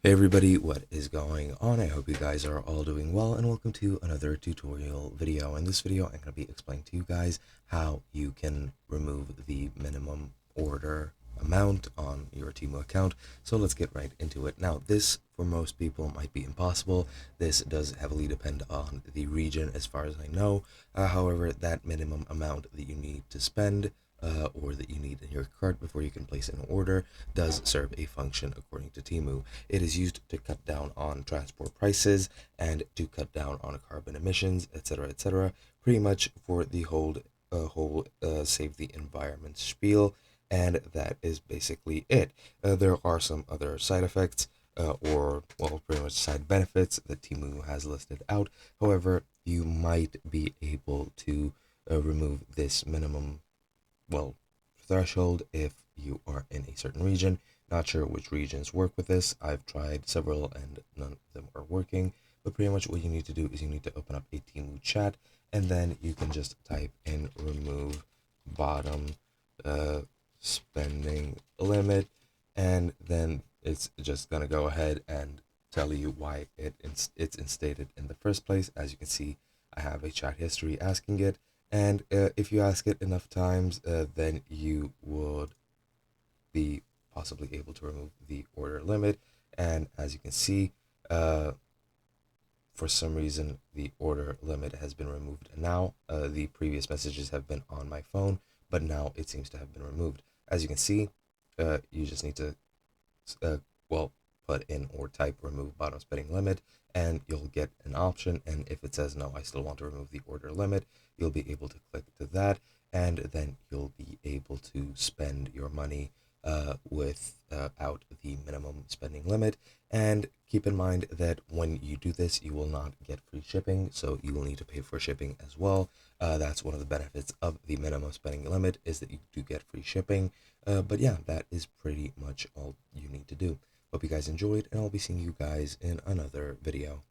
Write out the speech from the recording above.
Hey everybody, what is going on? I hope you guys are all doing well and welcome to another tutorial video. In this video, I'm going to be explaining to you guys how you can remove the minimum order amount on your Temu account. So let's get right into it. Now, this for most people might be impossible. This does heavily depend on the region as far as I know. However, that minimum amount that you need to spend or that you need in your cart before you can place an order does serve a function according to Temu. It is used to cut down on transport prices and to cut down on carbon emissions, etc., etc. Pretty much for the whole save the environment spiel, and that is basically it. There are some other side effects. Pretty much side benefits that Temu has listed out. However, you might be able to remove this minimum threshold if you are in a certain region. Not sure which regions work with this. I've tried several and none of them are working. But pretty much what you need to do is you need to open up a Temu chat and then you can just type in remove bottom spending limit, and then it's just gonna go ahead and tell you why it's instated in the first place. As you can see, I have a chat history asking it, and if you ask it enough times, then you would be possibly able to remove the order limit. And as you can see, for some reason, the order limit has been removed now. The previous messages have been on my phone, but now it seems to have been removed. As you can see, you just need to uh, well, put in or type remove bottom spending limit, and you'll get an option. And if it says no, I still want to remove the order limit, you'll be able to click to that, and then you'll be able to spend your money without the minimum spending limit. And keep in mind that when you do this, you will not get free shipping, so you will need to pay for shipping as well. That's one of the benefits of the minimum spending limit, is that you do get free shipping. But yeah, that is pretty much all you need to do. Hope you guys enjoyed, and I'll be seeing you guys in another video.